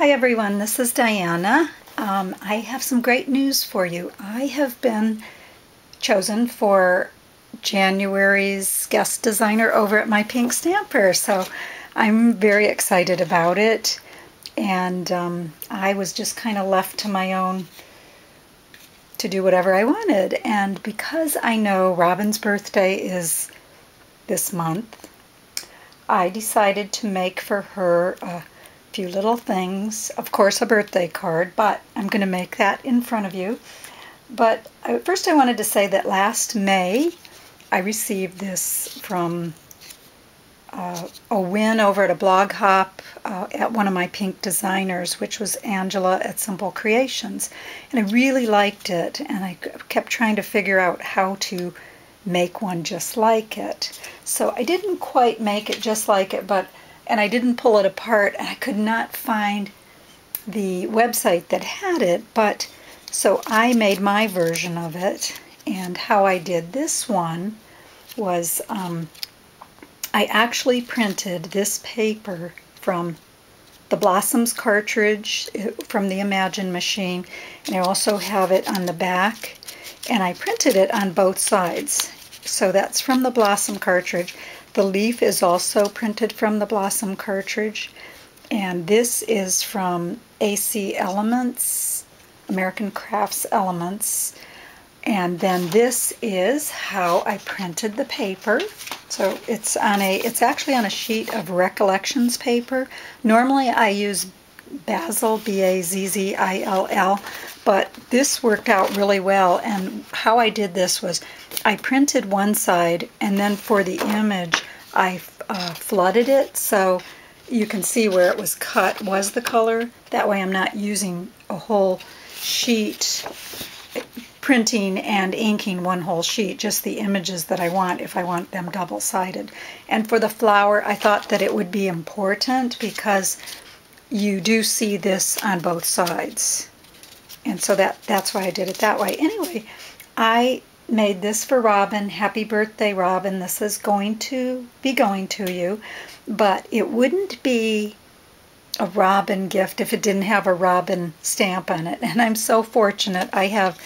Hi everyone, this is Diana. I have some great news for you. I have been chosen for January's guest designer over at My Pink Stamper, so I'm very excited about it. And I was just kind of left to my own to do whatever I wanted. And because I know Robin's birthday is this month, I decided to make for her a few little things. Of course, a birthday card, but I'm going to make that in front of you. But first I wanted to say that last May I received this from a win over at a blog hop at one of my pink designers, which was Angela at Simple Creations. And I really liked it, and I kept trying to figure out how to make one just like it. So I didn't quite make it just like it, and I didn't pull it apart, and I could not find the website that had it, but so I made my version of it. And how I did this one was I actually printed this paper from the Blossoms cartridge from the Imagine machine, and I also have it on the back, and I printed it on both sides. So that's from the Blossom cartridge. The leaf is also printed from the Blossom cartridge, and this is from AC Elements, American Crafts Elements. And then this is how I printed the paper. So it's actually on a sheet of Recollections paper. Normally I use Bazzil, B-A-Z-Z-I-L-L, but this worked out really well. And how I did this was I printed one side, and then for the image I flooded it so you can see where it was cut was the color. That way I'm not using a whole sheet, printing and inking one whole sheet, just the images that I want if I want them double-sided. And for the flower, I thought that it would be important because you do see this on both sides. And so that's why I did it that way. Anyway, I made this for Robin. Happy birthday, Robin. This is going to you. But it wouldn't be a Robin gift if it didn't have a Robin stamp on it. And I'm so fortunate. I have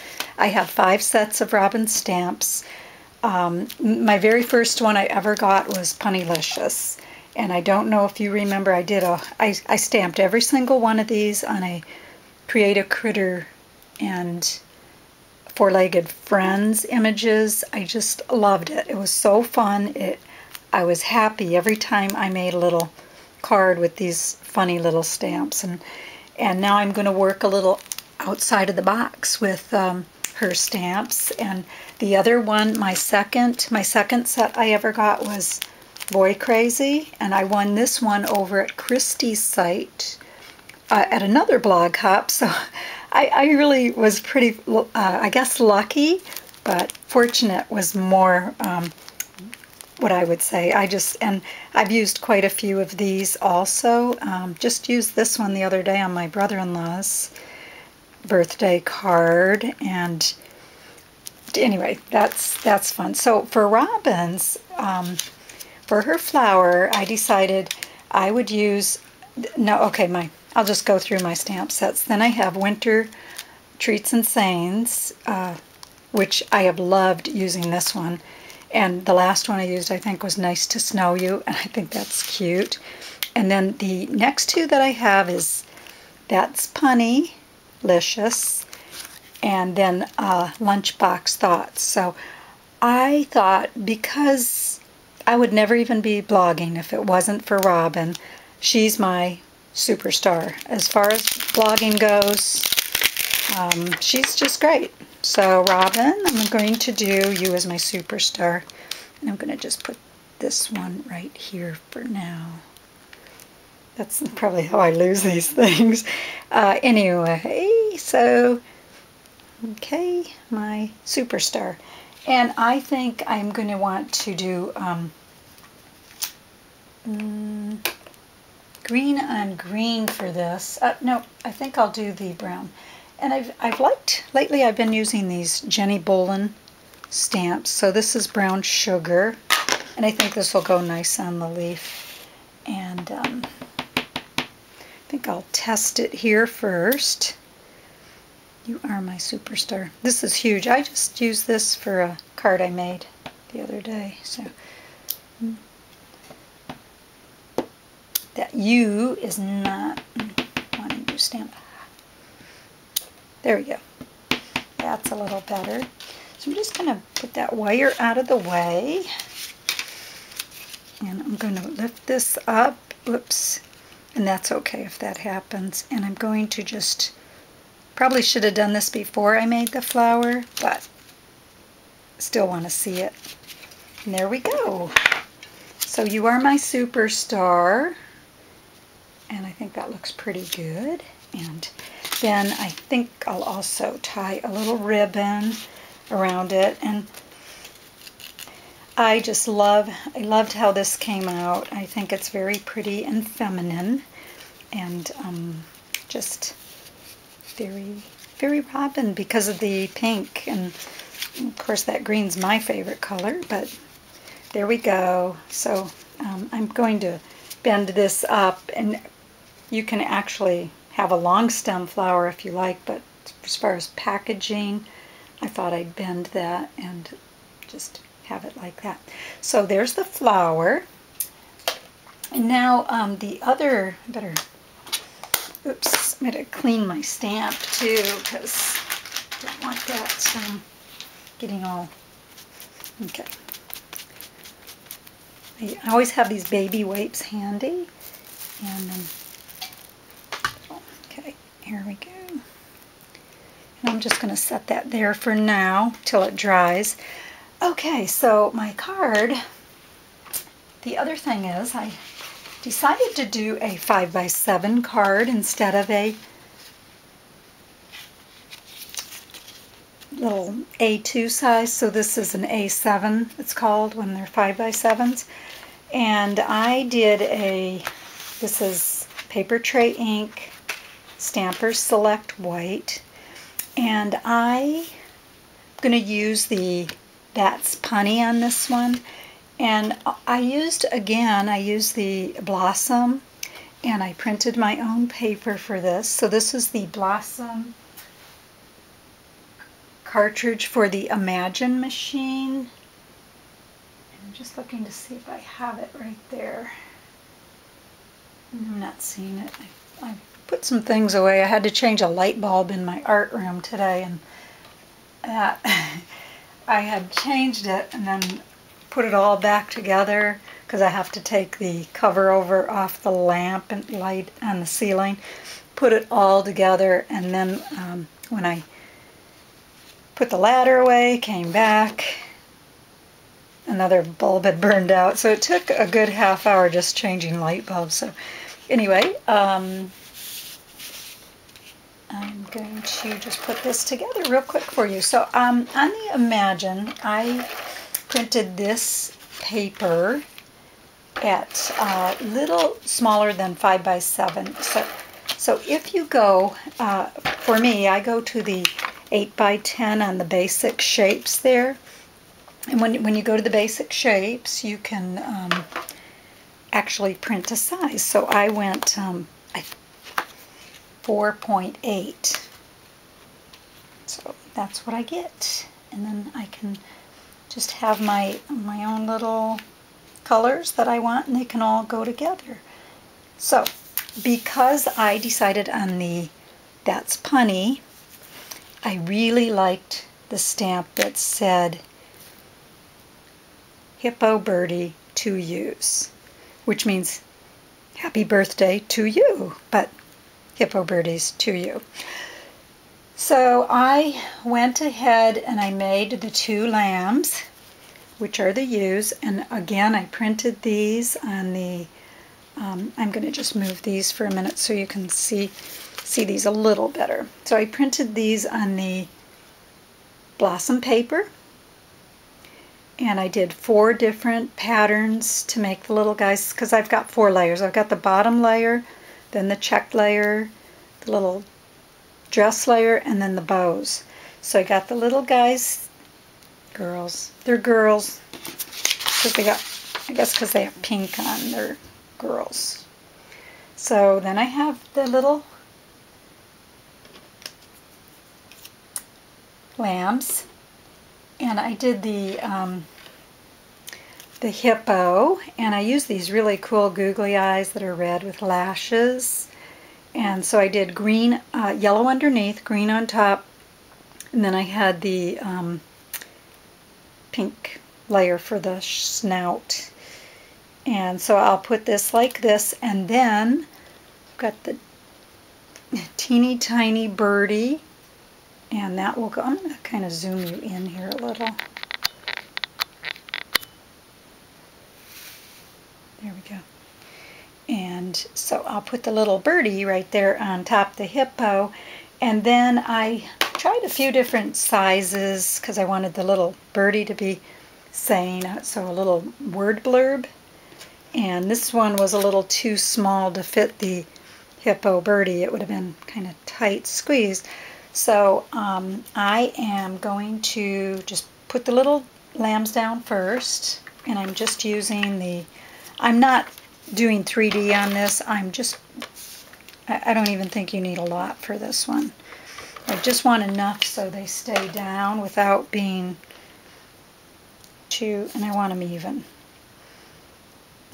5 sets of Robin stamps. My very first one I ever got was Punnylicious. And I don't know if you remember, I stamped every single one of these on a Create a Critter and Four-Legged Friends images. I just loved it. It was so fun. I was happy every time I made a little card with these funny little stamps. And now I'm going to work a little outside of the box with her stamps. And the other one, my second set I ever got was Boy Crazy, and I won this one over at Christie's site at another blog hop. So I really was pretty, I guess, lucky, but fortunate was more what I would say. And I've used quite a few of these also. Just used this one the other day on my brother-in-law's birthday card, and anyway, that's fun. So for Robin's, for her flower, I decided I would use, I'll just go through my stamp sets. Then I have Winter Treats and Sayings, which I have loved using this one. And the last one I used, I think, was Nice to Snow You, and I think that's cute. And then the next two that I have is That's Punnylicious, and then Lunchbox Thoughts. So I thought, because I would never even be blogging if it wasn't for Robin. She's my superstar. As far as blogging goes, she's just great. So Robin, I'm going to do you as my superstar. And I'm going to just put this one right here for now. That's probably how I lose these things. Anyway, so, okay, my superstar. And I think I'm going to want to do green on green for this. No, I think I'll do the brown. And lately I've been using these Jenny Bolin stamps. So this is brown sugar, and I think this will go nice on the leaf. And think I'll test it here first. You are my superstar. This is huge. I just used this for a card I made the other day. So that U is not wanting to stamp. There we go. That's a little better. So I'm just going to put that wire out of the way. And I'm going to lift this up. Oops. And that's okay if that happens. And I'm going to just, probably should have done this before I made the flower, but still want to see it. And there we go. So you are my superstar. And I think that looks pretty good. And then I think I'll also tie a little ribbon around it. And I loved how this came out. I think it's very pretty and feminine, and just very, very robin because of the pink. And of course that green's my favorite color, but there we go. So I'm going to bend this up, and you can actually have a long stem flower if you like, but as far as packaging, I thought I'd bend that and just have it like that. So there's the flower. And now the other, oops, I'm going to clean my stamp too, because I don't want that getting all, okay. I always have these baby wipes handy. And then, okay, here we go. And I'm just going to set that there for now till it dries. Okay, so my card, the other thing is I decided to do a 5x7 card instead of a little A2 size. So this is an A7, it's called, when they're 5x7s. And I did this is Paper Tray Ink Stampers Select White. And I'm going to use the That's Punny on this one. And I used the Blossom, and I printed my own paper for this. So this is the Blossom cartridge for the Imagine machine. I'm just looking to see if I have it right there. I'm not seeing it. I put some things away. I had to change a light bulb in my art room today, and I had changed it and then put it all back together because I have to take the cover over off the lamp and light on the ceiling, put it all together, and then when I put the ladder away, came back, another bulb had burned out. So it took a good half hour just changing light bulbs. So anyway, I'm going to just put this together real quick for you. So on the Imagine, I printed this paper at a little smaller than 5x7. So if you go, for me, I go to the 8x10 on the basic shapes there. And when you go to the basic shapes, you can actually print a size. So I went 4.8. So that's what I get. And then I can just have my own little colors that I want, and they can all go together. So because I decided on the That's Punny, I really liked the stamp that said Hippo Birdie to use, which means happy birthday to you, but Hippo Birdies to you. So I went ahead and I made the two lambs, which are the U's, and again I printed these on the, I'm going to just move these for a minute so you can see these a little better. So I printed these on the Blossom paper, and I did 4 different patterns to make the little guys, because I've got 4 layers. I've got the bottom layer, then the checked layer, the little dress layer, and then the bows. So I got the little guys, girls. They're girls because they got, I guess because they have pink on, they're girls. So then I have the little lambs, and I did the hippo, and I use these really cool googly eyes that are red with lashes. And so I did green, yellow underneath, green on top, and then I had the pink layer for the snout. And so I'll put this like this, and then I've got the teeny tiny birdie, and that will go. I'm going to kind of zoom you in here a little. There we go. And so I'll put the little birdie right there on top of the hippo, and then I tried a few different sizes because I wanted the little birdie to be saying, so a little word blurb, and this one was a little too small to fit the hippo birdie. It would have been kind of tight squeezed. So I am going to just put the little lambs down first, and I'm just using the, I'm not doing 3D on this. I don't even think you need a lot for this one. I just want enough so they stay down without being too, and I want them even.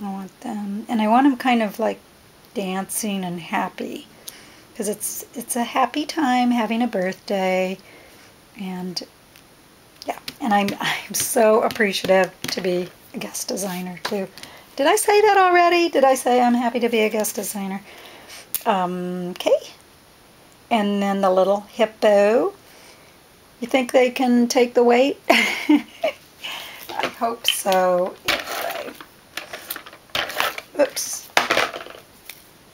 I want them, and I want them kind of like dancing and happy, because it's a happy time having a birthday, and yeah, and I'm so appreciative to be a guest designer too. Did I say that already? Did I say I'm happy to be a guest designer? Okay. And then the little hippo. You think they can take the weight? I hope so. Anyway. Oops.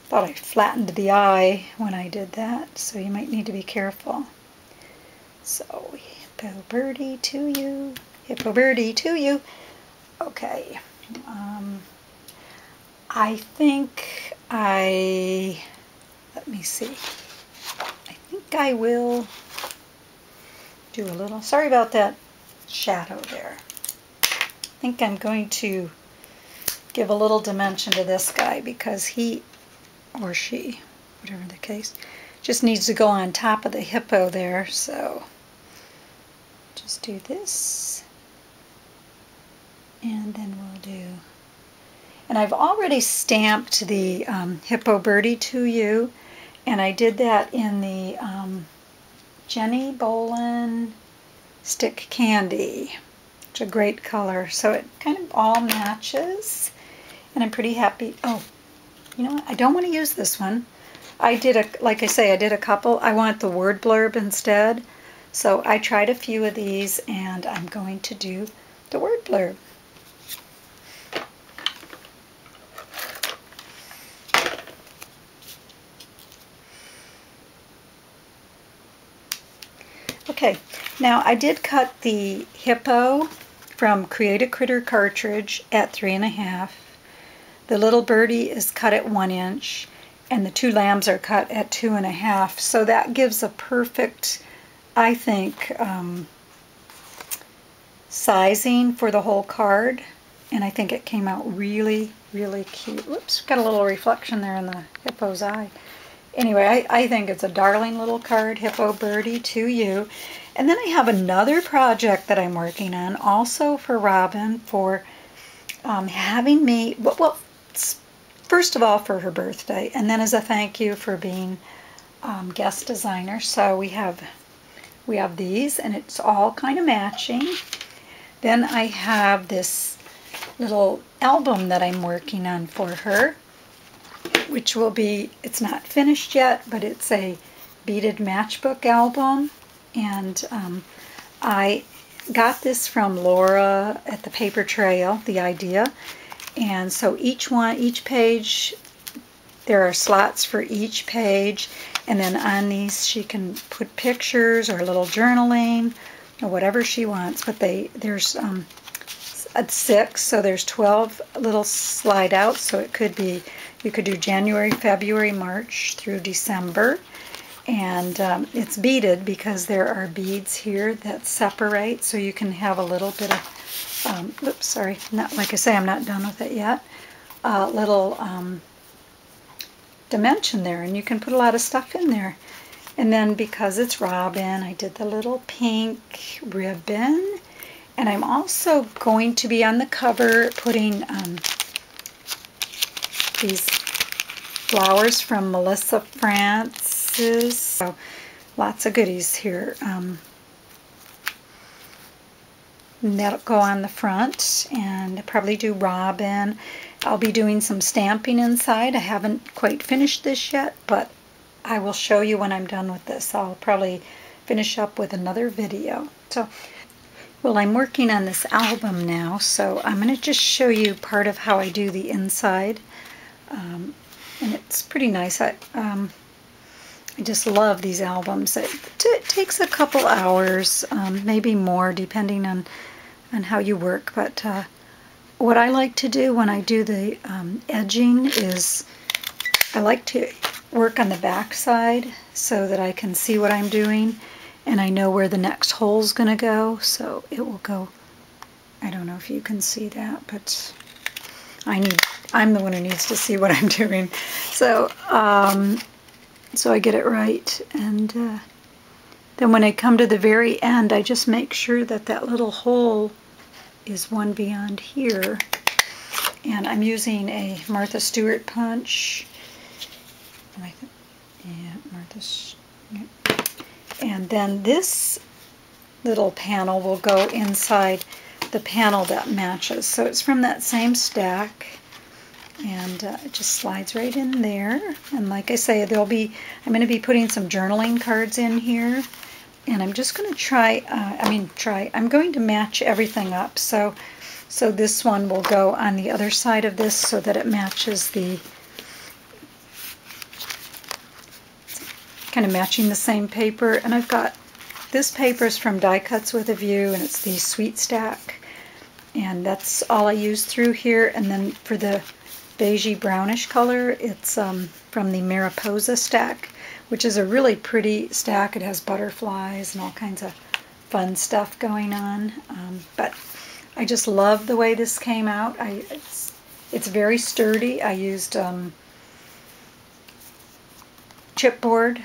Thought I flattened the eye when I did that, so you might need to be careful. So, hippo birdie to you. Hippo birdie to you. Okay. I think let me see. I think I will do a little, sorry about that shadow there. I think I'm going to give a little dimension to this guy because he, or she, whatever the case, just needs to go on top of the hippo there. So just do this, and then we'll do, and I've already stamped the hippo birdie to you, and I did that in the Jenny Bolin Stick Candy. It's a great color, so it kind of all matches, and I'm pretty happy. Oh, you know what? I don't want to use this one. I did like I say, I did a couple. I want the word blurb instead, so I tried a few of these, and I'm going to do the word blurb. Okay, now I did cut the hippo from Create a Critter cartridge at 3.5. The little birdie is cut at 1 inch, and the 2 lambs are cut at 2.5. So that gives a perfect, I think, sizing for the whole card, and I think it came out really, really cute. Whoops, got a little reflection there in the hippo's eye. Anyway, I think it's a darling little card, Hippo Birdie to you. And then I have another project that I'm working on, also for Robin, for having me, well, first of all for her birthday, and then as a thank you for being guest designer. So we have these, and it's all kind of matching. Then I have this little album that I'm working on for her, which will be, it's not finished yet, but it's a Beaded Matchbook album, and I got this from Laura at the Paper Trail, the idea, and so each page, there are slots for each page, and then on these she can put pictures or a little journaling or whatever she wants, but there's 6, so there's 12 little slide outs, so it could be, you could do January, February, March through December, and it's beaded because there are beads here that separate, so you can have a little bit of, oops, sorry, not, like I say, I'm not done with it yet, little dimension there, and you can put a lot of stuff in there. And then because it's robin, I did the little pink ribbon. And I'm also going to be on the cover putting these flowers from Melissa Francis. So lots of goodies here. And that'll go on the front, and I'll probably do robin. I'll be doing some stamping inside. I haven't quite finished this yet, but I will show you when I'm done with this. I'll probably finish up with another video. So, well, I'm working on this album now, so I'm going to just show you part of how I do the inside. And it's pretty nice. I just love these albums. It takes a couple hours, maybe more, depending on how you work. But what I like to do when I do the edging is I like to work on the back side so that I can see what I'm doing, and I know where the next hole's going to go. So it will go, I don't know if you can see that, but I'm the one who needs to see what I'm doing. So so I get it right, and then when I come to the very end, I just make sure that that little hole is one beyond here. And I'm using a Martha Stewart punch. And then this little panel will go inside the panel that matches. So it's from that same stack. And it just slides right in there. And like I say, I'm going to be putting some journaling cards in here. And I'm just going to I'm going to match everything up. So this one will go on the other side of this so that it matches kind of matching the same paper. And I've got, this paper's from Die Cuts with a View, and it's the Sweet Stack. And that's all I use through here. And then for the beigey brownish color, it's from the Mariposa stack, which is a really pretty stack. It has butterflies and all kinds of fun stuff going on. But I just love the way this came out. It's very sturdy. I used chipboard,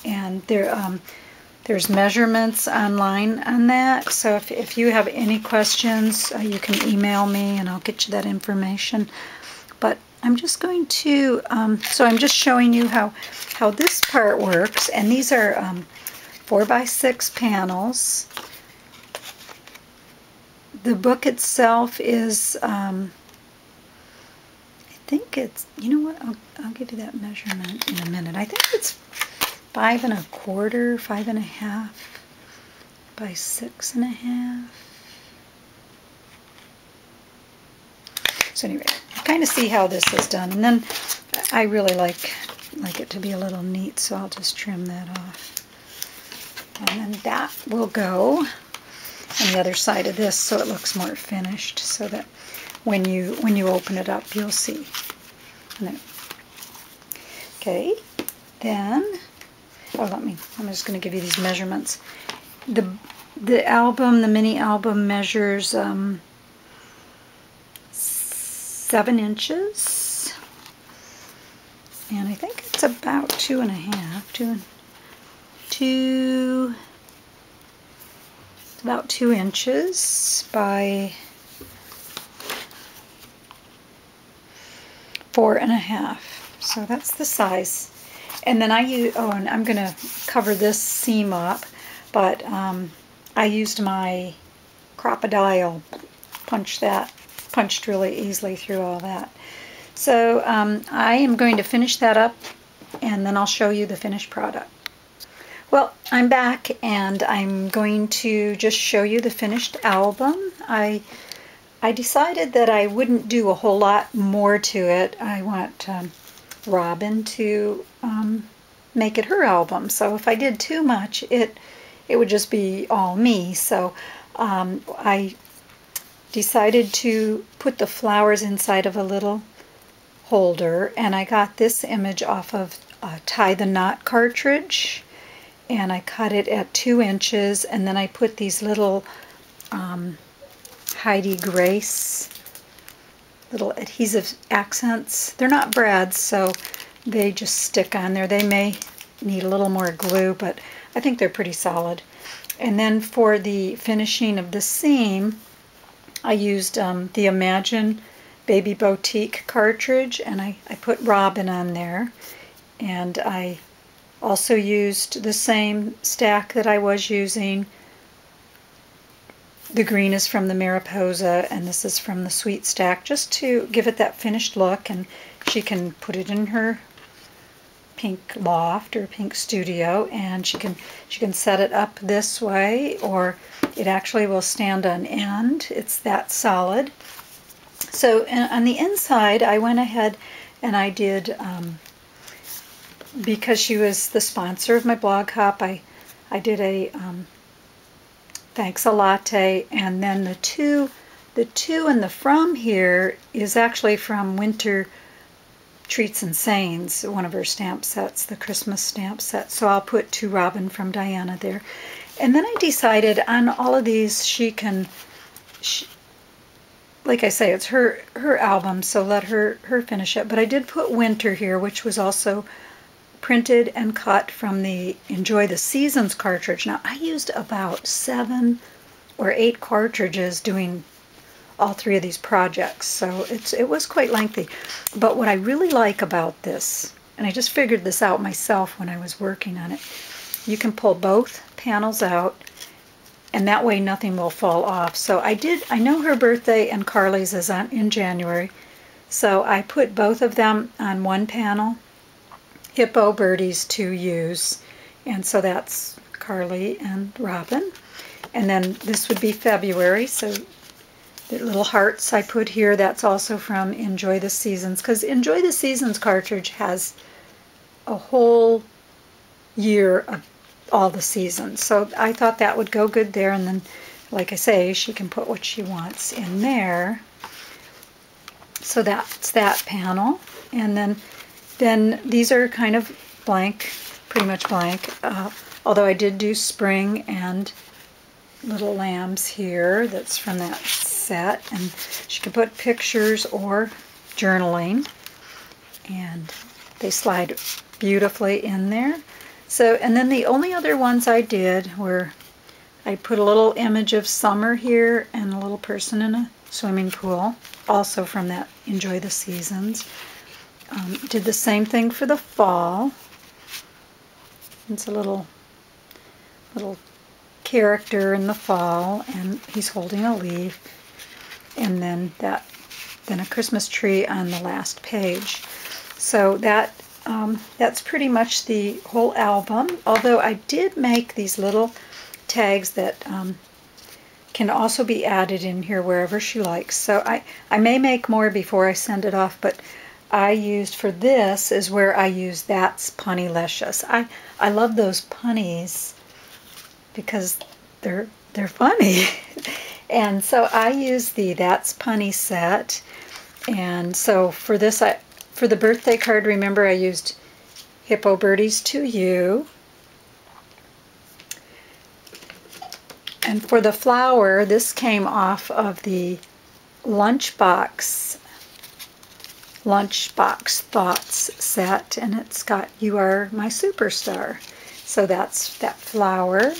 and there's measurements online on that. So if you have any questions, you can email me and I'll get you that information. But I'm just going to, so I'm just showing you how this part works. And these are 4x6 panels. The book itself is, I think it's, you know what, I'll give you that measurement in a minute. I think it's 5 1/4, 5 1/2 by 6 1/2. So anyway, kind of see how this is done, and then I really like it to be a little neat, so I'll just trim that off. And then that will go on the other side of this so it looks more finished, so that when you open it up, you'll see. Okay, then I'm just going to give you these measurements. The mini album measures 7 inches, and I think it's about 2 1/2, it's about 2 inches by 4 1/2. So that's the size. And then and I'm going to cover this seam up, but I used my crocodile, punched really easily through all that. So I am going to finish that up, and then I'll show you the finished product. Well, I'm back, and I'm going to just show you the finished album. I decided that I wouldn't do a whole lot more to it. I want Robin to make it her album. So if I did too much, it would just be all me. So I decided to put the flowers inside of a little holder, and I got this image off of a Tie the Knot cartridge, and I cut it at 2 inches, and then I put these little Heidi Grace little adhesive accents. They're not brads, so they just stick on there. They may need a little more glue, but I think they're pretty solid. And then for the finishing of the seam, I used the Imagine Baby Boutique cartridge, and I put Robin on there. And I also used the same stack that I was using. The green is from the Mariposa, and this is from the Sweet Stack, just to give it that finished look. And she can put it in her pink loft or pink studio, and she can set it up this way, or it actually will stand on end. It's that solid. So on the inside, I went ahead and I did, because she was the sponsor of my blog hop, I did a thanks a latte, and then the two in the from here is actually from Winter Treats and Sayings, one of her stamp sets, the Christmas stamp set. So I'll put To Robin from Diana there. And then I decided on all of these, like I say, it's her album, so let her finish it. But I did put Winter here, which was also printed and cut from the Enjoy the Seasons cartridge. Now, I used about 7 or 8 cartridges doing all 3 of these projects, so it was quite lengthy. But what I really like about this, and I just figured this out myself when I was working on it, you can pull both panels out, and that way nothing will fall off. So I know her birthday and Carly's is in January, so I put both of them on one panel, Hippo Birdies to use, and so that's Carly and Robin. And then this would be February, so the little hearts I put here, that's also from Enjoy the Seasons, because Enjoy the Seasons cartridge has a whole year of all the seasons. So I thought that would go good there, and then, like I say, she can put what she wants in there. So that's that panel. And then these are kind of blank, pretty much blank, although I did do spring and little lambs here. That's from that set, and she can put pictures or journaling, and they slide beautifully in there. So, and then the only other ones I did were I put a little image of summer here and a little person in a swimming pool, also from that Enjoy the Seasons. Did the same thing for the fall. It's a little character in the fall, and he's holding a leaf, and then a Christmas tree on the last page. So that's pretty much the whole album, although I did make these little tags that can also be added in here wherever she likes. So I may make more before I send it off, but I used for this is where I use That's Punnylicious. I love those punnies because they're funny. And so I use the That's Punny set. And so for this, for the birthday card, remember I used Hippo Birdies to You. And for the flower, this came off of the Lunchbox Thoughts set, and it's got You Are My Superstar. So that's that flower.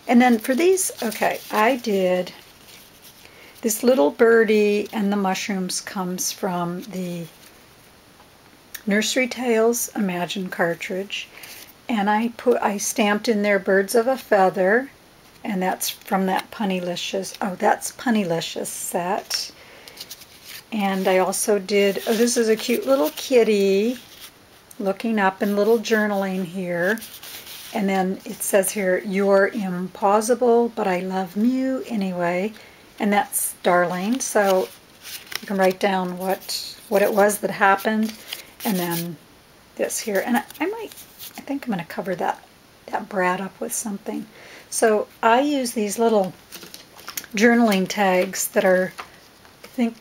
And then for these, okay, I did this little birdie and the mushrooms comes from the Nursery Tales Imagine cartridge, and I stamped in there Birds of a Feather, and that's from that Punnylicious, that's Punnylicious set. And I also did, this is a cute little kitty looking up and little journaling here. And then it says here, You're impossible, but I love you anyway. And that's Darling. So you can write down what it was that happened. And then this here. And I think I'm going to cover that brat up with something. So I use these little journaling tags that are, I think,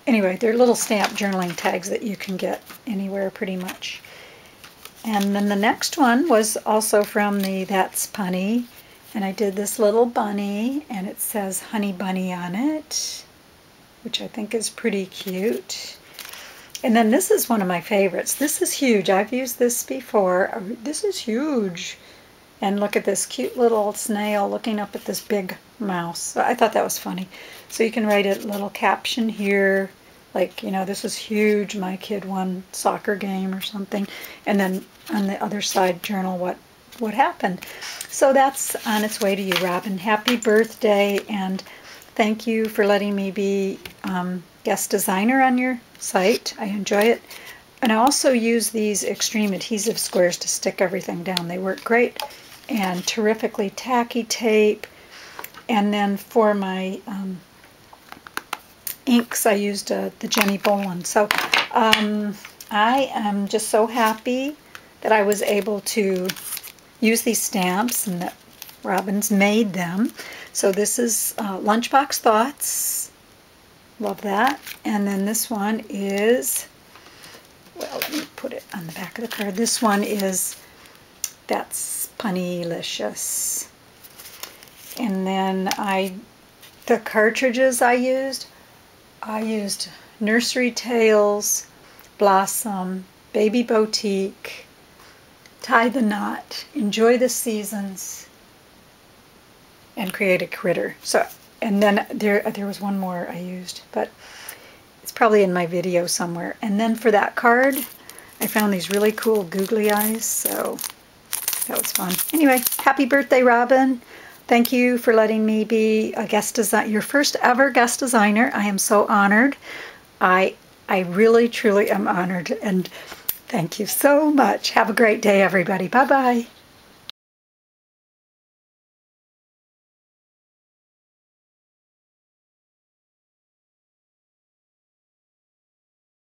anyway, they're little stamp journaling tags that you can get anywhere pretty much. And then the next one was also from the That's Punny, and I did this little bunny, and it says Honey Bunny on it, which I think is pretty cute. And then this is one of my favorites. This is huge. I've used this before. This is huge. And look at this cute little snail looking up at this big mouse. So I thought that was funny. So you can write a little caption here, like, you know, this is huge. My kid won soccer game or something. And then on the other side, journal what happened. So that's on its way to you, Robin. Happy birthday, and thank you for letting me be guest designer on your site. I enjoy it. And I also use these extreme adhesive squares to stick everything down. They work great, and terrifically tacky tape. And then for my inks, I used the Jenny Bolin. So I am just so happy that I was able to use these stamps and that Robin's made them. So this is Lunchbox Thoughts. Love that. And then this one is, well, let me put it on the back of the card. This one is That's Punnylicious. And then the cartridges I used Nursery Tales, Blossom, Baby Boutique, Tie the Knot, Enjoy the Seasons, and Create a Critter. So, and then there was one more I used, but it's probably in my video somewhere. And then for that card, I found these really cool googly eyes, so that was fun. Anyway, happy birthday, Robin. Thank you for letting me be a guest designer, your first ever guest designer. I am so honored. I really, truly am honored, and thank you so much. Have a great day, everybody. Bye-bye.